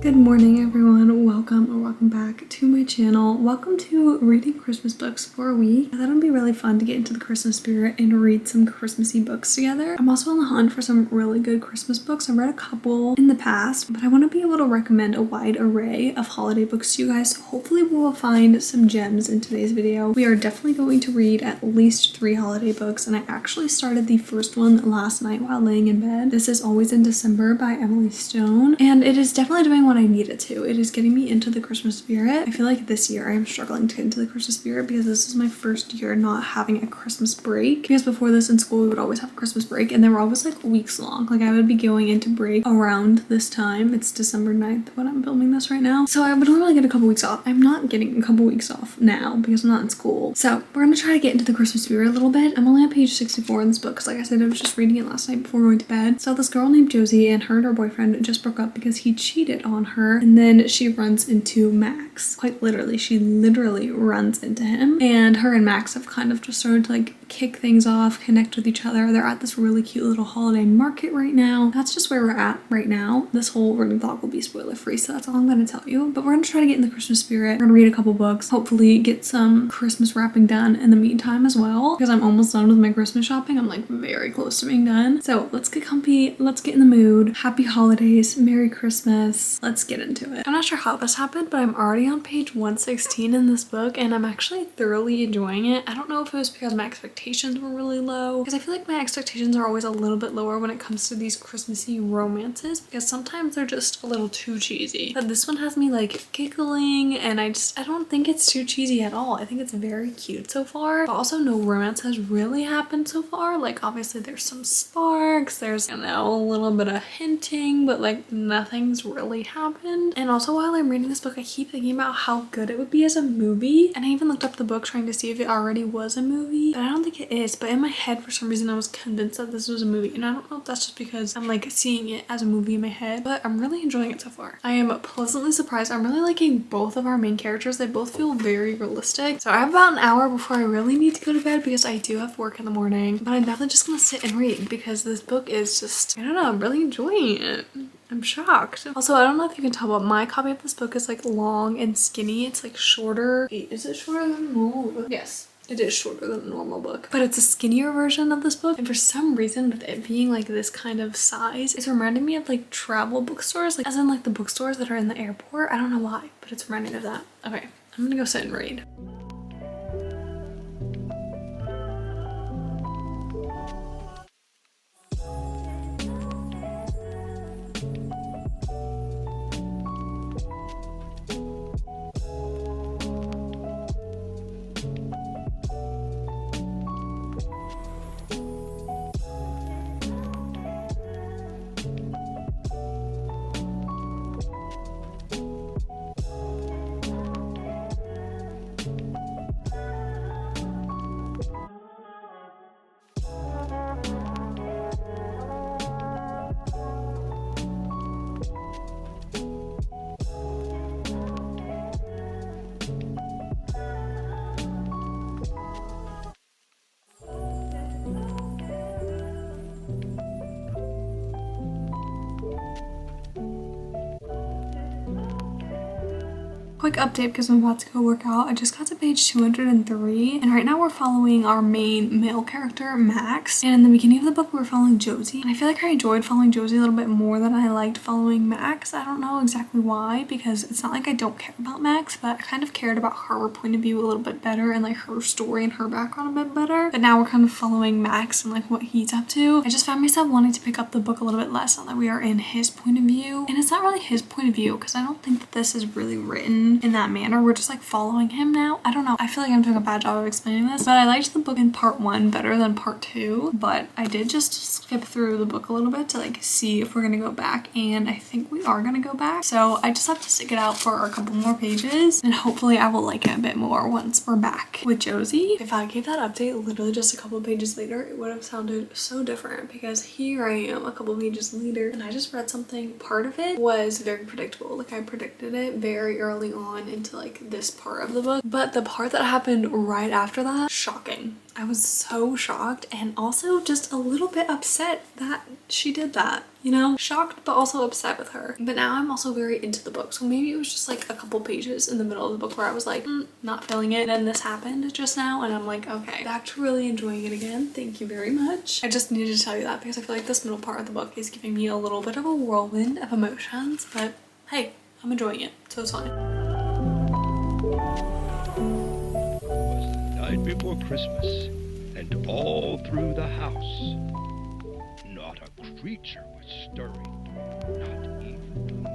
Good morning everyone, welcome back to my channel. Welcome to reading Christmas books for a week. I thought it would be really fun to get into the Christmas spirit and read some Christmassy books together. I'm also on the hunt for some really good Christmas books. I've read a couple in the past, but I want to be able to recommend a wide array of holiday books to you guys, so hopefully we will find some gems in today's video. We are definitely going to read at least 3 holiday books, and I actually started the first one last night while laying in bed. This is Always in December by Emily Stone, and it is definitely doing what I need it to. It is getting me into the Christmas spirit. I feel like this year I am struggling to get into the Christmas spirit because this is my first year not having a Christmas break, because before this in school we would always have a Christmas break and they were always like weeks long. Like I would be going into break around this time. It's December 9th when I'm filming this right now, so I would normally get a couple weeks off. I'm not getting a couple weeks off now because I'm not in school, so we're gonna try to get into the Christmas spirit a little bit. I'm only on page 64 in this book because like I said, I was just reading it last night before going to bed. So this girl named Josie, and her and her boyfriend just broke up because he cheated on her, and then she runs into Max. Quite literally, she literally runs into him, and her and Max have kind of just started to like kick things off, connect with each other. They're at this really cute little holiday market right now. That's just where we're at right now. This whole reading vlog will be spoiler free, so that's all I'm gonna tell you. But we're gonna try to get in the Christmas spirit. We're gonna read a couple books, hopefully get some Christmas wrapping done in the meantime as well, because I'm almost done with my Christmas shopping. I'm like very close to being done. So let's get comfy, let's get in the mood. Happy holidays, Merry Christmas. Let's get into it. I'm not sure how this happened, but I'm already on page 116 in this book and I'm actually thoroughly enjoying it. I don't know if it was because my expectations were really low, because I feel like my expectations are always a little bit lower when it comes to these Christmassy romances, because sometimes they're just a little too cheesy. But this one has me like giggling, and I don't think it's too cheesy at all. I think it's very cute so far, but also no romance has really happened so far. Like obviously there's some sparks, there's, you know, a little bit of hinting, but like nothing's really happened. And also while I'm reading this book, I keep thinking about how good it would be as a movie, and I even looked up the book trying to see if it already was a movie, but I don't think it is. But in my head for some reason I was convinced that this was a movie, and I don't know if that's just because I'm like seeing it as a movie in my head, but I'm really enjoying it so far. I am pleasantly surprised. I'm really liking both of our main characters. They both feel very realistic. So I have about an hour before I really need to go to bed because I do have work in the morning, but I'm definitely just gonna sit and read because this book is just, I don't know, I'm really enjoying it. I'm shocked. Also, I don't know if you can tell, but my copy of this book is like long and skinny. It's like shorter. Wait, is it shorter than normal? Yes. It is shorter than a normal book, but it's a skinnier version of this book, and for some reason with it being like this kind of size, it's reminding me of like travel bookstores, like as in like the bookstores that are in the airport. I don't know why, but it's reminding me of that. Okay, I'm gonna go sit and read. Quick update because I'm about to go work out. I just got to page 203, and right now we're following our main male character, Max. And in the beginning of the book, we were following Josie. And I feel like I enjoyed following Josie a little bit more than I liked following Max. I don't know exactly why, because it's not like I don't care about Max, but I kind of cared about her point of view a little bit better and like her story and her background a bit better. But now we're kind of following Max and like what he's up to. I just found myself wanting to pick up the book a little bit less now that we are in his point of view. And it's not really his point of view because I don't think that this is really written in that manner. We're just like following him now. I don't know. I feel like I'm doing a bad job of explaining this, but I liked the book in part 1 better than part 2, but I did just skip through the book a little bit to like see if we're gonna go back, and I think we are gonna go back. So I just have to stick it out for a couple more pages, and hopefully I will like it a bit more once we're back with Josie. If I gave that update literally just a couple of pages later, it would have sounded so different, because here I am a couple pages later and I just read something. Part of it was very predictable. Like I predicted it very early on into like this part of the book, but the part that happened right after that, shocking. I was so shocked and also just a little bit upset that she did that, you know? Shocked but also upset with her. But now I'm also very into the book, so maybe it was just like a couple pages in the middle of the book where I was like, not feeling it. Then this happened just now and I'm like, okay, back to really enjoying it again. Thank you very much. I just needed to tell you that because I feel like this middle part of the book is giving me a little bit of a whirlwind of emotions, but hey, I'm enjoying it, so it's fine. Night before Christmas, and all through the house, not a creature was stirring, not even a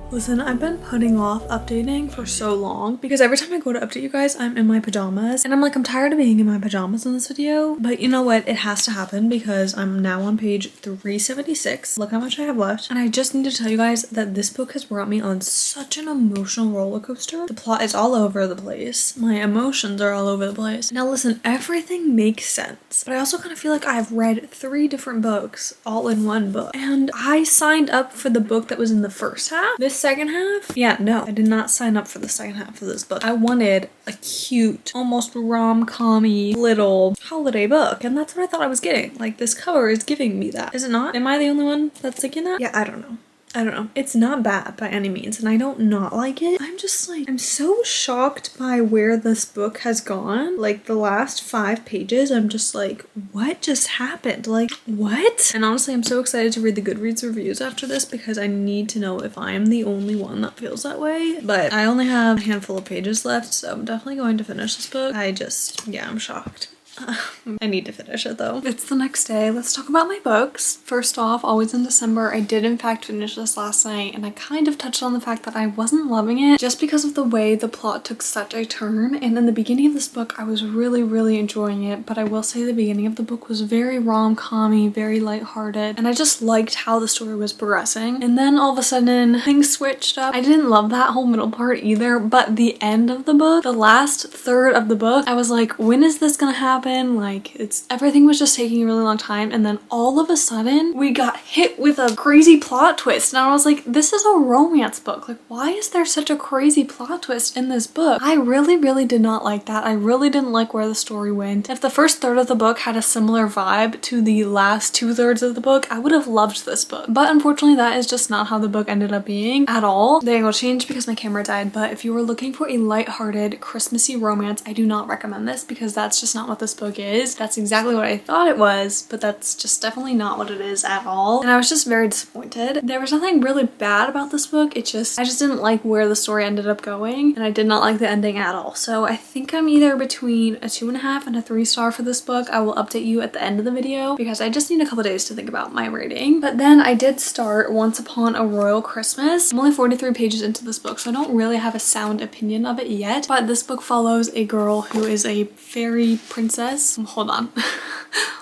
Listen, I've been putting off updating for so long because every time I go to update you guys, I'm in my pajamas and I'm like, I'm tired of being in my pajamas in this video, but you know what? It has to happen because I'm now on page 376. Look how much I have left. And I just need to tell you guys that this book has brought me on such an emotional roller coaster. The plot is all over the place. My emotions are all over the place. Now listen, everything makes sense, but I also kind of feel like I've read 3 different books all in one book. And I signed up for the book that was in the first half. This second half? Yeah, no, I did not sign up for the second half of this book. I wanted a cute, almost rom-com-y little holiday book, and that's what I thought I was getting. Like, this cover is giving me that. Is it not? Am I the only one that's thinking that? Yeah, I don't know. I don't know. It's not bad by any means, and I don't not like it. I'm just like, I'm so shocked by where this book has gone. Like, the last 5 pages, I'm just like, what just happened? Like, what? And honestly, I'm so excited to read the Goodreads reviews after this because I need to know if I am the only one that feels that way. But I only have a handful of pages left, so I'm definitely going to finish this book. Yeah, I'm shocked. I need to finish it though. It's the next day. Let's talk about my books. First off, Always in December. I did in fact finish this last night and I kind of touched on the fact that I wasn't loving it just because of the way the plot took such a turn. And in the beginning of this book, I was really enjoying it, but I will say the beginning of the book was very rom-com-y, very lighthearted, and I just liked how the story was progressing. And then all of a sudden, things switched up. I didn't love that whole middle part either, but the end of the book, the last third of the book, I was like, when is this gonna happen? Like, everything was just taking a really long time, and then all of a sudden we got hit with a crazy plot twist, and I was like, this is a romance book. Like, why is there such a crazy plot twist in this book? I really did not like that. I really didn't like where the story went. If the first third of the book had a similar vibe to the last 2/3 of the book, I would have loved this book. But unfortunately, that is just not how the book ended up being at all. The angle changed because my camera died, but if you were looking for a lighthearted, Christmassy romance, I do not recommend this because that's just not what this book is. That's exactly what I thought it was, but that's just definitely not what it is at all. And I was just very disappointed. There was nothing really bad about this book. I just didn't like where the story ended up going, and I did not like the ending at all. So I think I'm either between a 2.5 and a 3 star for this book. I will update you at the end of the video because I just need a couple days to think about my rating. But then I did start Once Upon a Royal Christmas. I'm only 43 pages into this book, so I don't really have a sound opinion of it yet, but this book follows a girl who is a fairy princess. Hold on.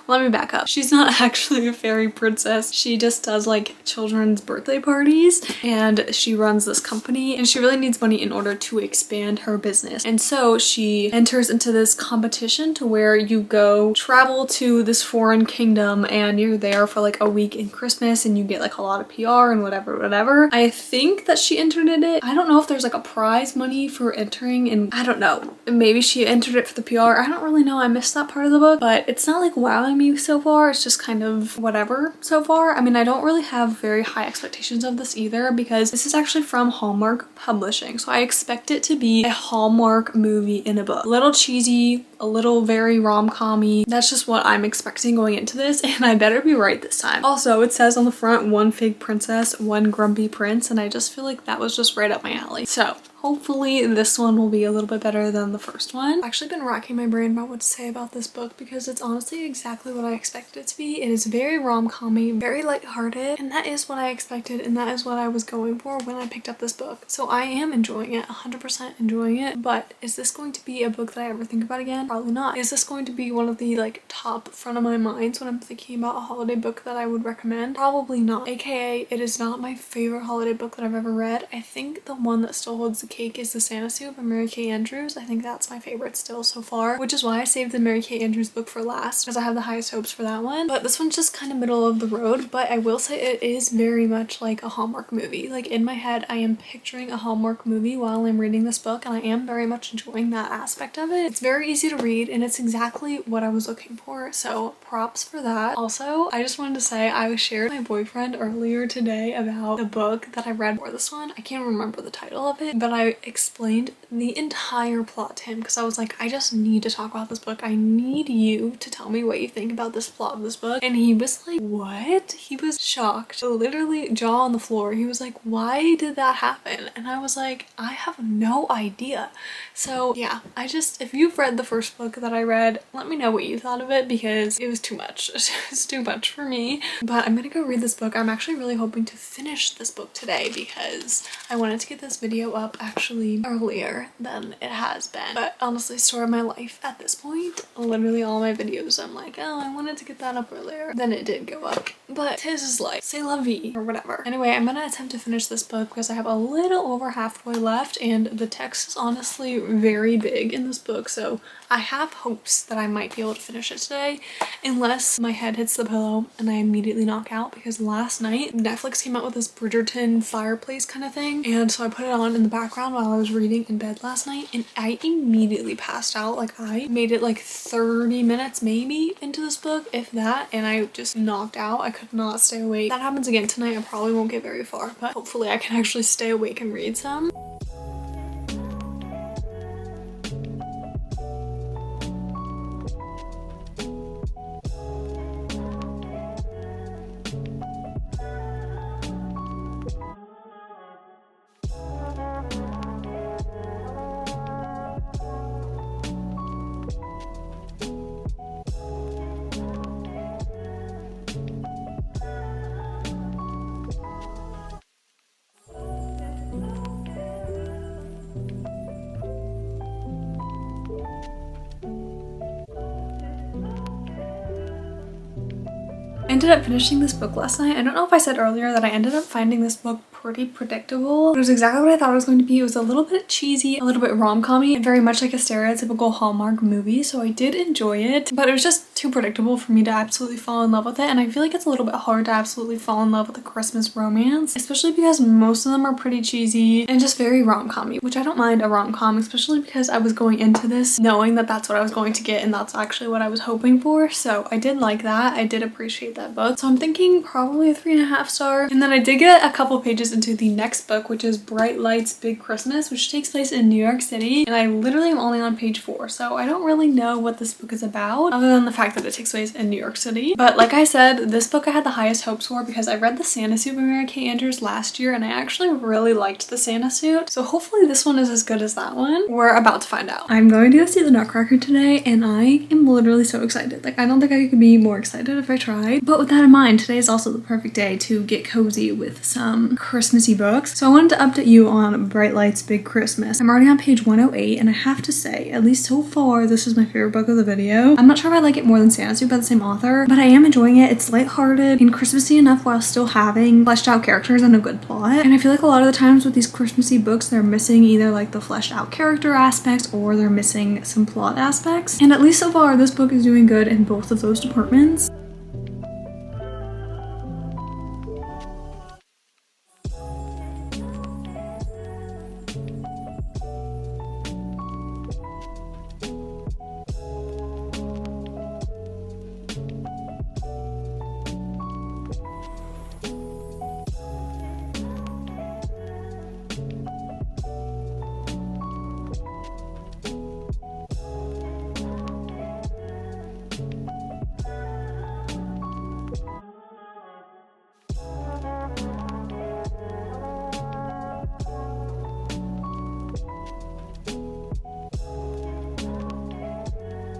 Let me back up. She's not actually a fairy princess. She just does like children's birthday parties, and she runs this company, and she really needs money in order to expand her business. And so she enters into this competition to where you go travel to this foreign kingdom and you're there for like a week in Christmas and you get like a lot of PR and whatever. I think that she entered in it. I don't know if there's like a prize money for entering, and I don't know. Maybe she entered it for the PR. I don't really know. I missed that part of the book, but it's not like wowing on me so far. It's just kind of whatever so far. I mean, I don't really have very high expectations of this either because this is actually from Hallmark Publishing. So I expect it to be a Hallmark movie in a book. A little cheesy, a little very rom-com-y. That's just what I'm expecting going into this, and I better be right this time. Also, it says on the front, one fig princess, one grumpy prince, and I just feel like that was just right up my alley. So hopefully this one will be a little bit better than the first one. I've actually been racking my brain about what to say about this book because it's honestly exactly what I expected it to be. It is very rom-com-y, very lighthearted, and that is what I expected, and that is what I was going for when I picked up this book. So I am enjoying it, 100% enjoying it, but is this going to be a book that I ever think about again? Probably not. Is this going to be one of the like top front of my minds when I'm thinking about a holiday book that I would recommend? Probably not. AKA, it is not my favorite holiday book that I've ever read. I think the one that still holds the cake is The Santa Suit by Mary Kay Andrews. I think that's my favorite still so far, which is why I saved the Mary Kay Andrews book for last because I have the highest hopes for that one. But this one's just kind of middle of the road, but I will say it is very much like a Hallmark movie. Like in my head, I am picturing a Hallmark movie while I'm reading this book, and I am very much enjoying that aspect of it. It's very easy to read and it's exactly what I was looking for, so props for that. Also, I just wanted to say I shared with my boyfriend earlier today about the book that I read for this one. I can't remember the title of it, but I explained the entire plot to him because I was like, I just need to talk about this book. I need you to tell me what you think about this plot of this book. And he was like, what? He was shocked, literally jaw on the floor. He was like, why did that happen? And I was like, I have no idea. So yeah, if you've read the first book that I read, let me know what you thought of it because it was too much. It's too much for me. But I'm gonna go read this book. I'm actually really hoping to finish this book today because I wanted to get this video up actually earlier than it has been. But honestly, story of my life at this point. Literally all my videos I'm like, oh, I wanted to get that up earlier. Then it did go up. But his is like, c'est la vie or whatever. Anyway, I'm gonna attempt to finish this book because I have a little over halfway left and the text is honestly very big in this book. So I have hopes that I might be able to finish it today unless my head hits the pillow and I immediately knock out, because last night Netflix came out with this Bridgerton fireplace kind of thing, and so I put it on in the background while I was reading in bed last night and I immediately passed out. Like I made it like 30 minutes maybe into this book, if that, and I just knocked out. I could not stay awake. If that happens again tonight, I probably won't get very far, but hopefully I can actually stay awake and read some. I ended up finishing this book last night. I don't know if I said earlier that I ended up finding this book pretty predictable. It was exactly what I thought it was going to be. It was a little bit cheesy, a little bit rom-com-y, and very much like a stereotypical Hallmark movie, so I did enjoy it, but it was just too predictable for me to absolutely fall in love with it, and I feel like it's a little bit hard to absolutely fall in love with a Christmas romance, especially because most of them are pretty cheesy and just very rom-com-y, which I don't mind a rom-com, especially because I was going into this knowing that that's what I was going to get and that's actually what I was hoping for, so I did like that. I did appreciate that book, so I'm thinking probably a 3.5 star. And then I did get a couple pages into the next book, which is Bright Lights Big Christmas, which takes place in New York City, and I literally am only on page 4, so I don't really know what this book is about other than the fact that it takes place in New York City. But like I said, this book I had the highest hopes for because I read The Santa Suit by Mary Kay Andrews last year and I actually really liked The Santa Suit, so hopefully this one is as good as that one. We're about to find out. I'm going to go see the Nutcracker today and I am literally so excited. Like I don't think I could be more excited if I tried. But with that in mind, today is also the perfect day to get cozy with some Christmassy books. So I wanted to update you on Bright Lights Big Christmas. I'm already on page 108 and I have to say, at least so far, this is my favorite book of the video. I'm not sure if I like it more than Santa Suit by the same author, but I am enjoying it. It's lighthearted and Christmassy enough while still having fleshed out characters and a good plot. And I feel like a lot of the times with these Christmassy books, they're missing either like the fleshed out character aspects or they're missing some plot aspects. And at least so far, this book is doing good in both of those departments.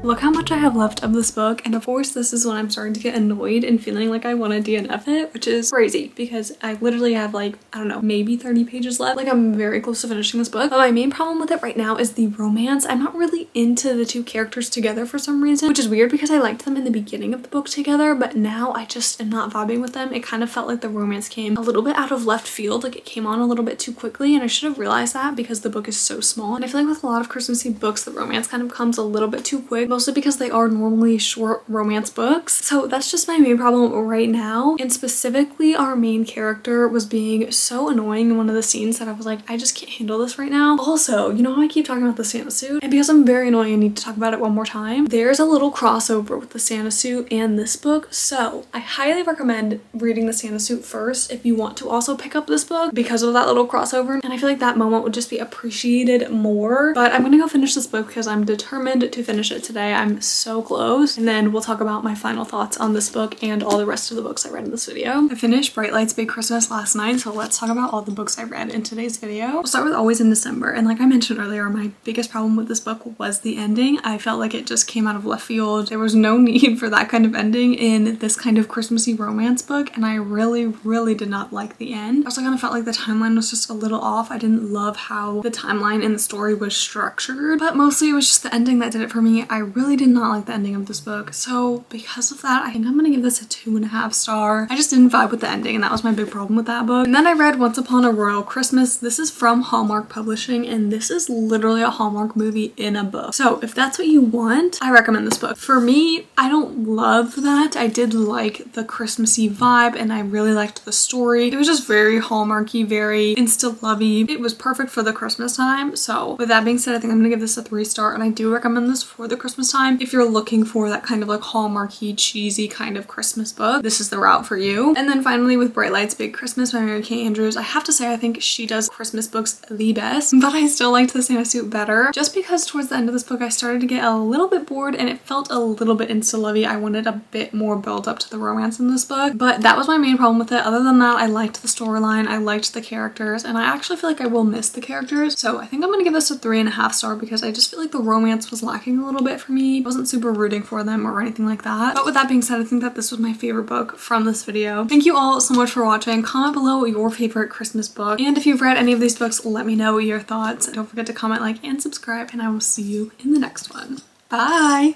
Look how much I have left of this book, and of course this is when I'm starting to get annoyed and feeling like I want to DNF it, which is crazy because I literally have like, I don't know, maybe 30 pages left. Like I'm very close to finishing this book, but my main problem with it right now is the romance. I'm not really into the two characters together for some reason, which is weird because I liked them in the beginning of the book together, but now I just am not vibing with them. It kind of felt like the romance came a little bit out of left field, like it came on a little bit too quickly, and I should have realized that because the book is so small. And I feel like with a lot of Christmassy books, the romance kind of comes a little bit too quick, mostly because they are normally short romance books. So that's just my main problem right now. And specifically our main character was being so annoying in one of the scenes that I was like, I just can't handle this right now. Also, you know how I keep talking about the Santa suit? And because I'm very annoying, I need to talk about it one more time. There's a little crossover with the Santa suit and this book. So I highly recommend reading the Santa suit first if you want to also pick up this book because of that little crossover. And I feel like that moment would just be appreciated more. But I'm gonna go finish this book because I'm determined to finish it today. I'm so close. And then we'll talk about my final thoughts on this book and all the rest of the books I read in this video. I finished Bright Lights Big Christmas last night, so let's talk about all the books I read in today's video. We'll start with Always in December. And like I mentioned earlier, my biggest problem with this book was the ending. I felt like it just came out of left field. There was no need for that kind of ending in this kind of Christmassy romance book, and I really did not like the end. I also kind of felt like the timeline was just a little off. I didn't love how the timeline in the story was structured, but mostly it was just the ending that did it for me. I really did not like the ending of this book, so because of that, I think I'm gonna give this a 2.5 star. I just didn't vibe with the ending, and that was my big problem with that book. And then I read Once Upon a Royal Christmas. This is from Hallmark Publishing, and this is literally a Hallmark movie in a book. So if that's what you want, I recommend this book. For me, I don't love that. I did like the Christmassy vibe, and I really liked the story. It was just very Hallmarky, very insta-lovey. It was perfect for the Christmas time. So with that being said, I think I'm gonna give this a 3-star, and I do recommend this for the Christmas time. If you're looking for that kind of like Hallmarky, cheesy kind of Christmas book, this is the route for you. And then finally with Bright Lights Big Christmas by Mary Kay Andrews, I have to say I think she does Christmas books the best, but I still liked the Santa suit better just because towards the end of this book I started to get a little bit bored and it felt a little bit insta-lovey. I wanted a bit more build up to the romance in this book, but that was my main problem with it. Other than that, I liked the storyline, I liked the characters, and I actually feel like I will miss the characters. So I think I'm gonna give this a 3.5 star because I just feel like the romance was lacking a little bit for me. I wasn't super rooting for them or anything like that. But with that being said, I think that this was my favorite book from this video. Thank you all so much for watching. Comment below your favorite Christmas book, and if you've read any of these books, let me know your thoughts. Don't forget to comment, like, and subscribe, and I will see you in the next one. Bye!